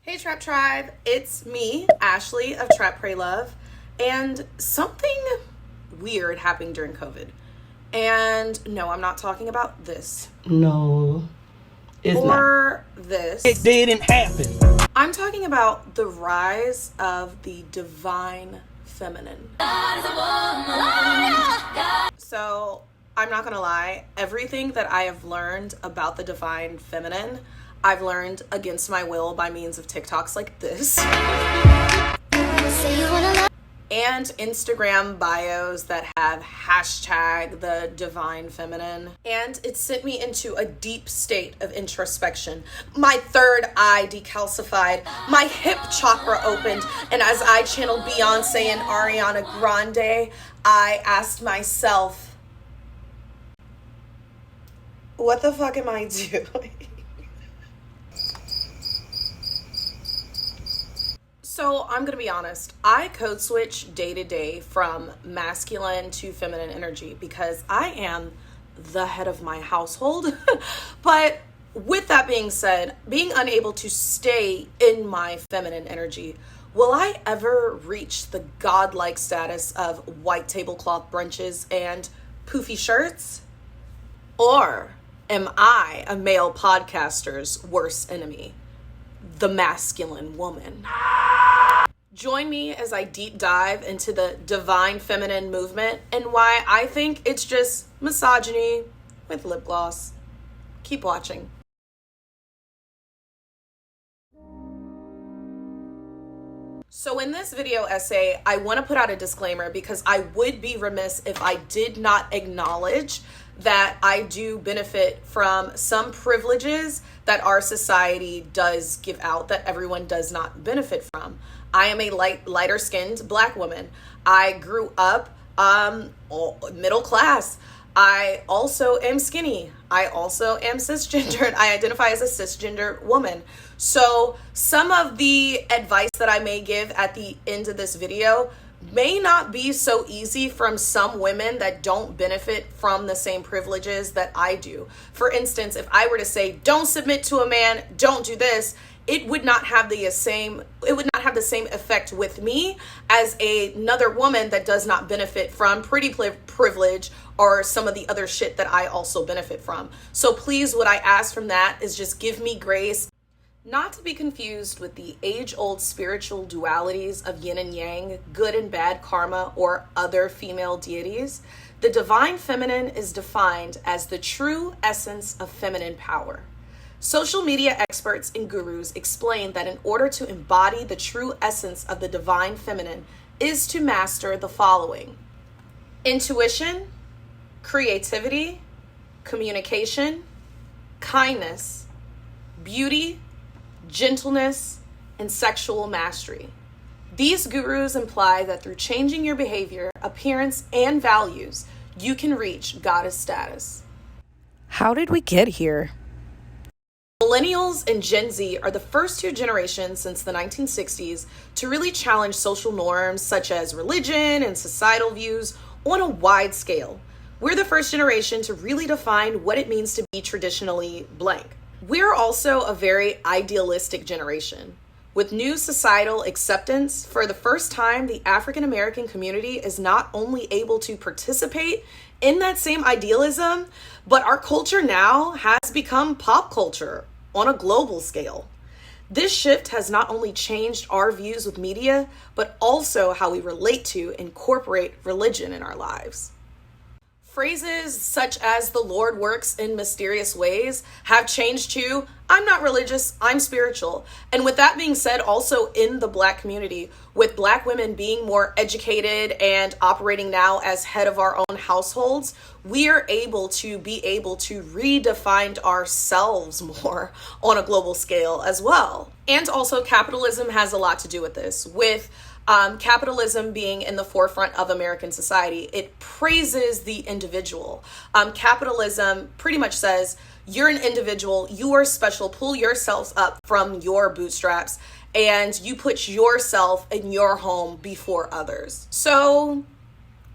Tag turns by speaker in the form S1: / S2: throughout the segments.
S1: Hey Trap Tribe, it's me, Ashley of Trap Pray Love, and something weird happened during COVID. And no, I'm not talking about this.
S2: No, it's
S1: or not. This.
S2: It didn't happen.
S1: I'm talking about the rise of the divine feminine. So, I'm not gonna lie, everything that I have learned about the divine feminine, I've learned against my will by means of TikToks like this. And Instagram bios that have hashtag the divine feminine. And it sent me into a deep state of introspection. My third eye decalcified, my hip chakra opened, and as I channeled Beyonce and Ariana Grande, I asked myself, what the fuck am I doing? So I'm going to be honest, I code switch day to day from masculine to feminine energy because I am the head of my household. But with that being said, being unable to stay in my feminine energy, will I ever reach the godlike status of white tablecloth brunches and poofy shirts? Or am I a male podcaster's worst enemy? The masculine woman. Join me as I deep dive into the divine feminine movement and why I think it's just misogyny with lip gloss. Keep watching. So in this video essay, I want to put out a disclaimer because I would be remiss if I did not acknowledge that I do benefit from some privileges that our society does give out that everyone does not benefit from. I am a lighter skinned Black woman. I grew up middle class. I also am skinny. I also am cisgendered. I identify as a cisgender woman. So some of the advice that I may give at the end of this video may not be so easy from some women that don't benefit from the same privileges that I do. For instance, if I were to say, don't submit to a man, don't do this, it would not have the same effect with me as another woman that does not benefit from pretty privilege or some of the other shit that I also benefit from. So please, what I ask from that is just give me grace. Not to be confused with the age-old spiritual dualities of yin and yang, good and bad karma, or other female deities. The divine feminine is defined as the true essence of feminine power. Social media experts and gurus explain that in order to embody the true essence of the divine feminine is to master the following: intuition, creativity, communication, kindness, beauty, gentleness, and sexual mastery. These gurus imply that through changing your behavior, appearance, and values, you can reach goddess status. How did we get here? Millennials and Gen Z are the first two generations since the 1960s to really challenge social norms such as religion and societal views on a wide scale. We're the first generation to really define what it means to be traditionally blank. We're also a very idealistic generation. With new societal acceptance, for the first time, the African American community is not only able to participate in that same idealism, but our culture now has become pop culture on a global scale. This shift has not only changed our views with media, but also how we relate to and incorporate religion in our lives. Phrases such as the Lord works in mysterious ways have changed to, I'm not religious, I'm spiritual. And with that being said, also in the Black community, with Black women being more educated and operating now as head of our own households, we are able to redefine ourselves more on a global scale as well. And also capitalism has a lot to do with this. With capitalism being in the forefront of American society, it praises the individual. Capitalism pretty much says, you're an individual, you are special, pull yourselves up from your bootstraps, and you put yourself and your home before others. So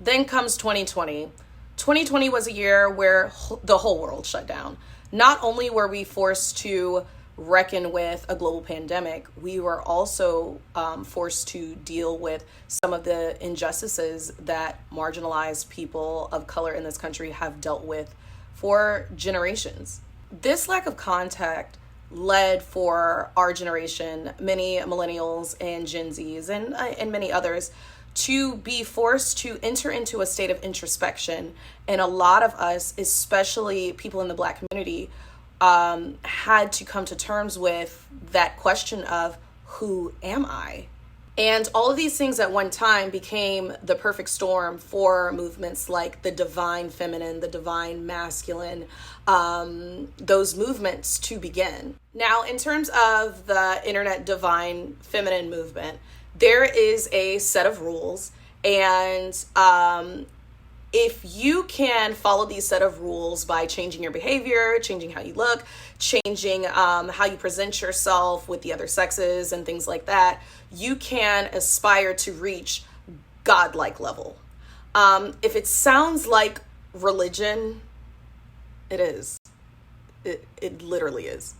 S1: then comes 2020. 2020 was a year where the whole world shut down. Not only were we forced to reckon with a global pandemic, we were also forced to deal with some of the injustices that marginalized people of color in this country have dealt with for generations. This lack of contact led for our generation, many millennials and Gen Zs and many others, to be forced to enter into a state of introspection. And a lot of us, especially people in the Black community, had to come to terms with that question of, who am I? And all of these things at one time became the perfect storm for movements like the divine feminine, the divine masculine, those movements to begin. Now, in terms of the internet divine feminine movement, there is a set of rules, and if you can follow these set of rules by changing your behavior, changing how you look, changing how you present yourself with the other sexes and things like that, you can aspire to reach godlike level. If it sounds like religion, it is. It literally is.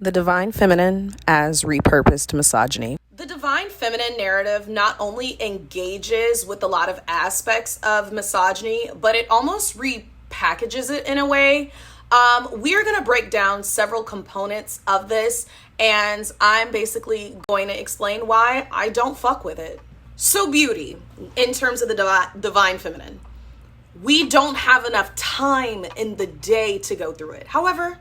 S1: The divine feminine as repurposed misogyny. The divine feminine narrative not only engages with a lot of aspects of misogyny, but it almost repackages it in a way. We're going to break down several components of this, and I'm basically going to explain why I don't fuck with it. So beauty, in terms of the divine feminine, we don't have enough time in the day to go through it. However,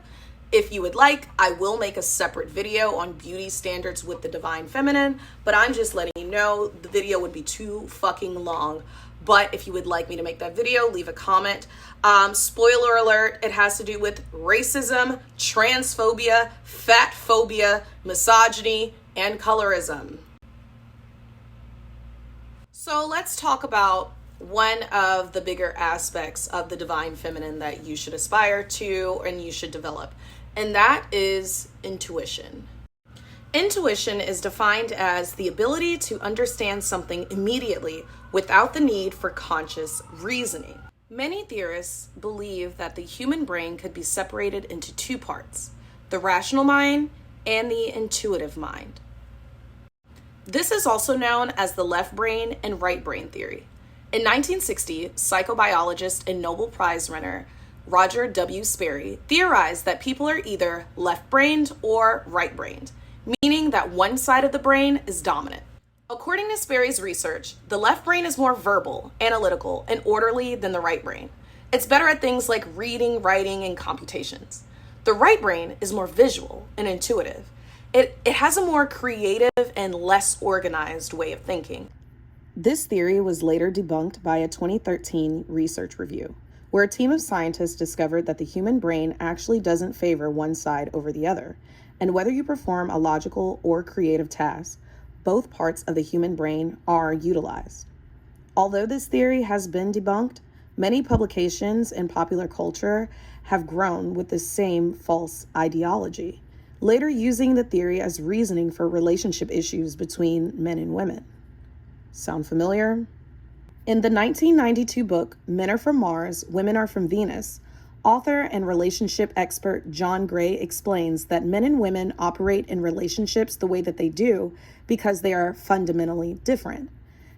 S1: if you would like, I will make a separate video on beauty standards with the divine feminine, but I'm just letting you know the video would be too fucking long. But if you would like me to make that video, leave a comment. Spoiler alert, it has to do with racism, transphobia, fat phobia, misogyny, and colorism. So let's talk about one of the bigger aspects of the divine feminine that you should aspire to and you should develop, and that is intuition. Intuition is defined as the ability to understand something immediately without the need for conscious reasoning. Many theorists believe that the human brain could be separated into two parts, the rational mind and the intuitive mind. This is also known as the left brain and right brain theory. In 1960, psychobiologist and Nobel Prize winner Roger W. Sperry theorized that people are either left-brained or right-brained, meaning that one side of the brain is dominant. According to Sperry's research, the left brain is more verbal, analytical, and orderly than the right brain. It's better at things like reading, writing, and computations. The right brain is more visual and intuitive. It has a more creative and less organized way of thinking. This theory was later debunked by a 2013 research review, where a team of scientists discovered that the human brain actually doesn't favor one side over the other, and whether you perform a logical or creative task, both parts of the human brain are utilized. Although this theory has been debunked, many publications in popular culture have grown with the same false ideology, later using the theory as reasoning for relationship issues between men and women. Sound familiar? In the 1992 book, Men Are From Mars, Women Are From Venus, author and relationship expert John Gray explains that men and women operate in relationships the way that they do because they are fundamentally different.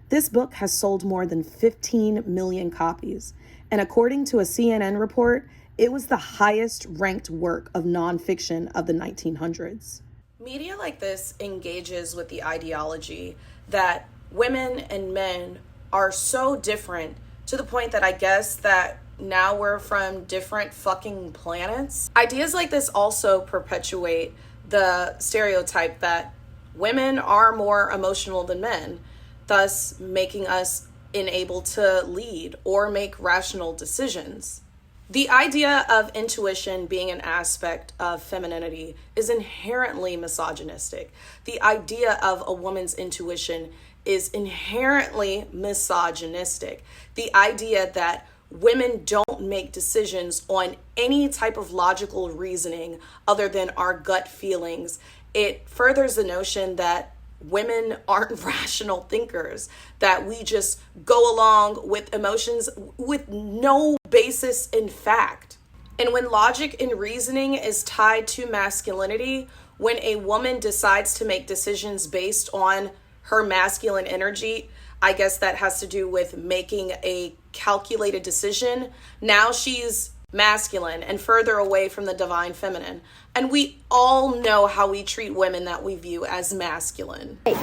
S1: This book has sold more than 15 million copies, and according to a CNN report, it was the highest ranked work of nonfiction of the 1900s. Media like this engages with the ideology that women and men are so different to the point that I guess that now we're from different fucking planets. Ideas like this also perpetuate the stereotype that women are more emotional than men, thus making us unable to lead or make rational decisions. The idea of intuition being an aspect of femininity is inherently misogynistic. The idea of a woman's intuition is inherently misogynistic. The idea that women don't make decisions on any type of logical reasoning other than our gut feelings, it furthers the notion that women aren't rational thinkers, that we just go along with emotions with no basis in fact. And when logic and reasoning is tied to masculinity, when a woman decides to make decisions based on her masculine energy, I guess that has to do with making a calculated decision. Now she's masculine and further away from the divine feminine. And we all know how we treat women that we view as masculine.
S3: Hey,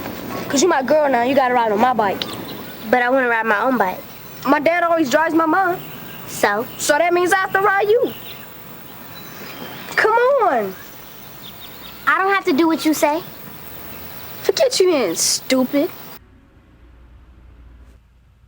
S3: cause you're my girl now, you gotta ride on my bike.
S4: But I want to ride my own bike.
S3: My dad always drives my mom.
S4: So
S3: that means I have to ride you. Come on.
S4: I don't have to do what you say.
S3: Forget you then, stupid.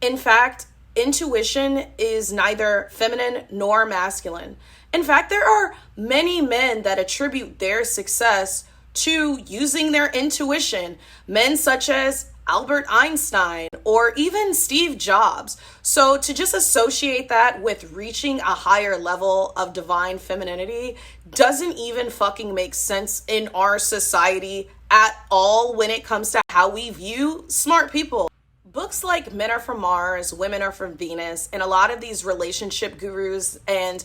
S1: In fact, intuition is neither feminine nor masculine. In fact, there are many men that attribute their success to using their intuition. Men such as Albert Einstein or even Steve Jobs. So to just associate that with reaching a higher level of divine femininity doesn't even fucking make sense in our society at all when it comes to how we view smart people. Books like Men Are From Mars, Women Are From Venus, and a lot of these relationship gurus and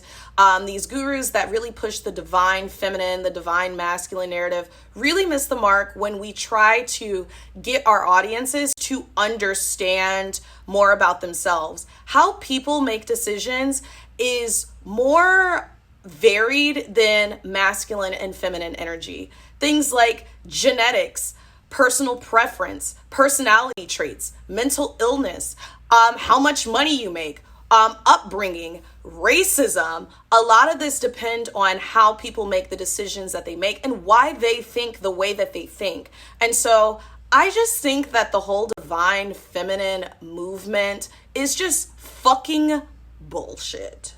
S1: these gurus that really push the divine feminine, the divine masculine narrative really miss the mark when we try to get our audiences to understand more about themselves. How people make decisions is more varied than masculine and feminine energy. Things like genetics, personal preference, personality traits, mental illness, how much money you make, upbringing, racism. A lot of this depend on how people make the decisions that they make and why they think the way that they think. And so I just think that the whole divine feminine movement is just fucking bullshit.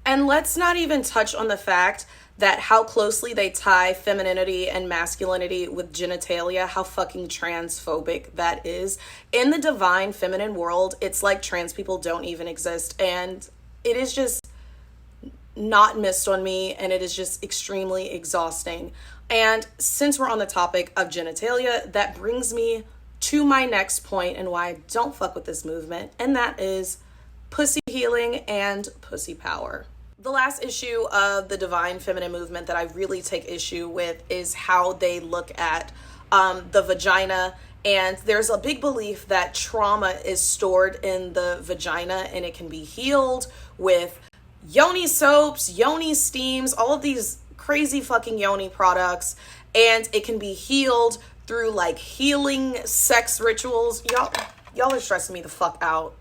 S1: And let's not even touch on the fact that how closely they tie femininity and masculinity with genitalia, how fucking transphobic that is. In the divine feminine world, it's like trans people don't even exist. And it is just not missed on me, and it is just extremely exhausting. And since we're on the topic of genitalia, that brings me to my next point and why I don't fuck with this movement, and that is pussy healing and pussy power. The last issue of the divine feminine movement that I really take issue with is how they look at the vagina. And there's a big belief that trauma is stored in the vagina and it can be healed with yoni soaps, yoni steams, all of these crazy fucking yoni products. And it can be healed through like healing sex rituals. Y'all are stressing me the fuck out.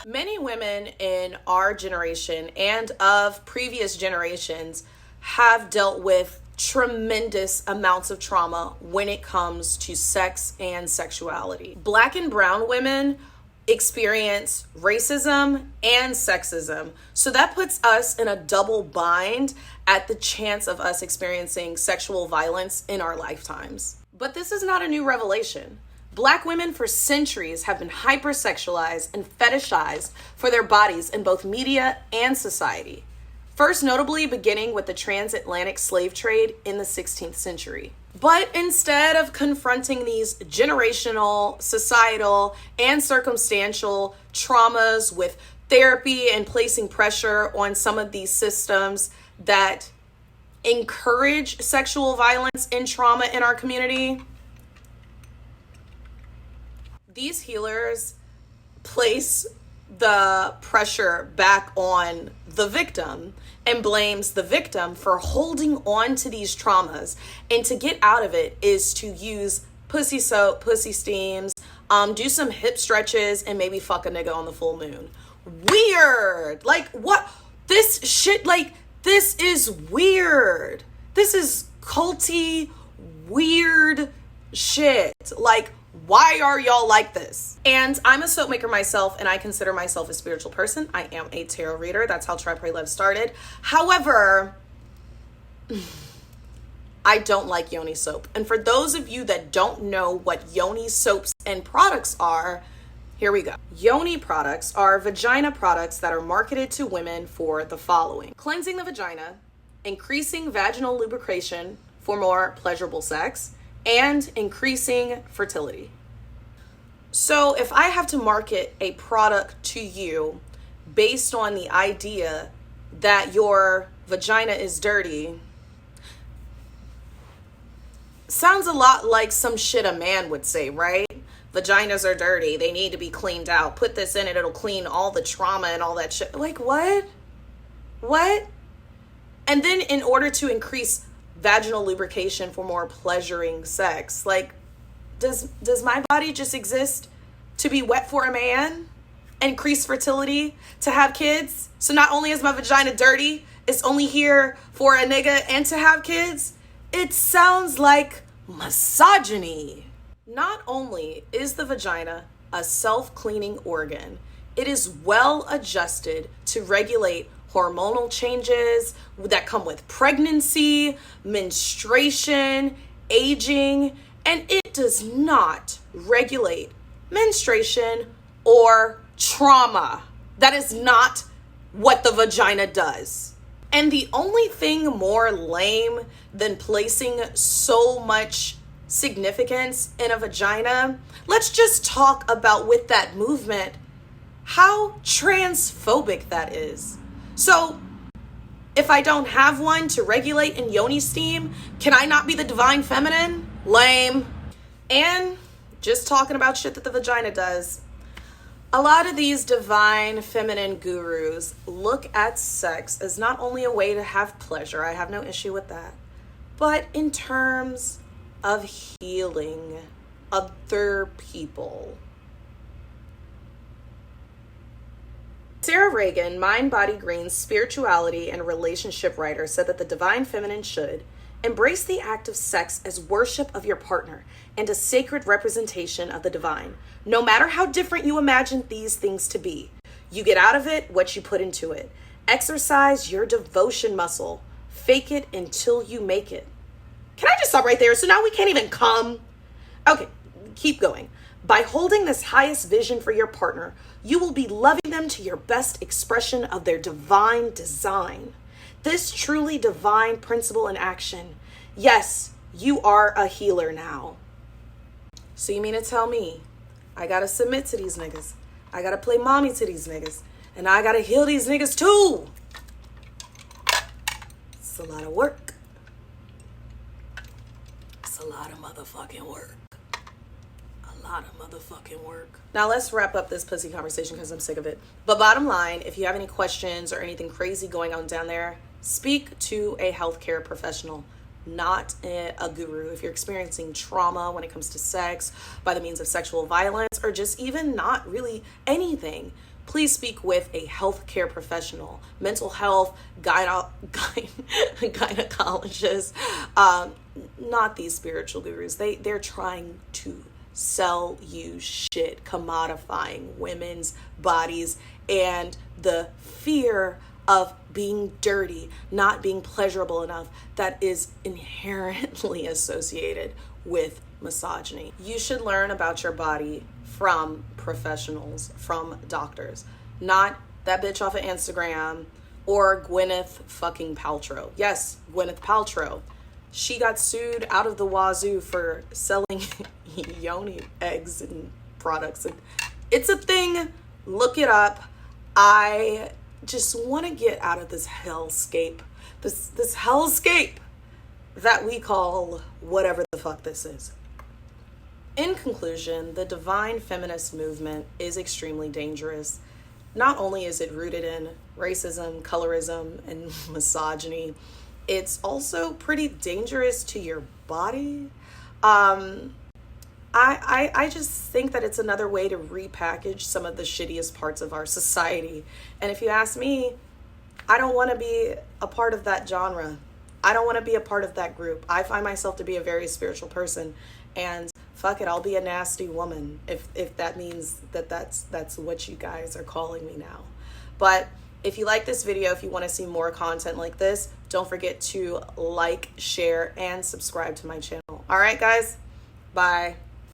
S1: Many women in our generation and of previous generations have dealt with tremendous amounts of trauma when it comes to sex and sexuality. Black and brown women experience racism and sexism. So that puts us in a double bind at the chance of us experiencing sexual violence in our lifetimes. But this is not a new revelation. Black women for centuries have been hypersexualized and fetishized for their bodies in both media and society. First notably beginning with the transatlantic slave trade in the 16th century. But instead of confronting these generational, societal, and circumstantial traumas with therapy and placing pressure on some of these systems that encourage sexual violence and trauma in our community, these healers place the pressure back on the victim and blames the victim for holding on to these traumas. And to get out of it is to use pussy soap, pussy steams, do some hip stretches, and maybe fuck a nigga on the full moon. Weird. Like, what? This shit, like, this is weird. This is culty, weird shit. Like, why are y'all like this? And I'm a soap maker myself, and I consider myself a spiritual person. I am a tarot reader. That's how Try Pray Love started. However, I don't like yoni soap. And for those of you that don't know what yoni soaps and products are, here we go. Yoni products are vagina products that are marketed to women for the following: cleansing the vagina, increasing vaginal lubrication for more pleasurable sex, and increasing fertility. So if I have to market a product to you based on the idea that your vagina is dirty, sounds a lot like some shit a man would say, right? Vaginas are dirty. They need to be cleaned out. Put this in it. It'll clean all the trauma and all that shit. Like, what? What? And then in order to increase vaginal lubrication for more pleasuring sex, like, does my body just exist to be wet for a man? Increase fertility? To have kids? So not only is my vagina dirty, it's only here for a nigga and to have kids? It sounds like misogyny. Not only is the vagina a self-cleaning organ, it is well adjusted to regulate hormonal changes that come with pregnancy, menstruation, aging, and it does not regulate menstruation or trauma. That is not what the vagina does. And the only thing more lame than placing so much significance in a vagina, let's just talk about with that movement, how transphobic that is. So if I don't have one to regulate in yoni steam, can I not be the divine feminine? Lame. And just talking about shit that the vagina does. A lot of these divine feminine gurus look at sex as not only a way to have pleasure, I have no issue with that, but in terms of healing other people. Sarah Reagan, Mind, Body, Green's spirituality and relationship writer, said that the divine feminine should embrace the act of sex as worship of your partner and a sacred representation of the divine. No matter how different you imagine these things to be, you get out of it what you put into it. Exercise your devotion muscle. Fake it until you make it. Can I just stop right there? So now we can't even come. Okay, keep going. By holding this highest vision for your partner, you will be loving them to your best expression of their divine design. This truly divine principle in action. Yes, you are a healer now. So you mean to tell me I gotta submit to these niggas? I gotta play mommy to these niggas? And I gotta heal these niggas too? It's a lot of work. It's a lot of motherfucking work. A lot of motherfucking work. Now let's wrap up this pussy conversation because I'm sick of it. But bottom line, if you have any questions or anything crazy going on down there, speak to a healthcare professional, not a guru. If you're experiencing trauma when it comes to sex by the means of sexual violence or just even not really anything, please speak with a healthcare professional, mental health, gynecologist, not these spiritual gurus. They're trying to sell you shit, commodifying women's bodies and the fear of being dirty, not being pleasurable enough, that is inherently associated with misogyny. You should learn about your body from professionals, from doctors, not that bitch off of Instagram or Gwyneth fucking Paltrow. Yes, Gwyneth Paltrow. She got sued out of the wazoo for selling yoni eggs and products. And it's a thing. Look it up. I just want to get out of this hellscape. This hellscape that we call whatever the fuck this is. In conclusion, the divine feminist movement is extremely dangerous. Not only is it rooted in racism, colorism, and misogyny, it's also pretty dangerous to your body. I just think that it's another way to repackage some of the shittiest parts of our society. And if you ask me, I don't want to be a part of that genre. I don't want to be a part of that group. I find myself to be a very spiritual person, and fuck it, I'll be a nasty woman if that means that's what you guys are calling me now. But if you like this video, if you want to see more content like this, don't forget to like, share, and subscribe to my channel. All right, guys? Bye.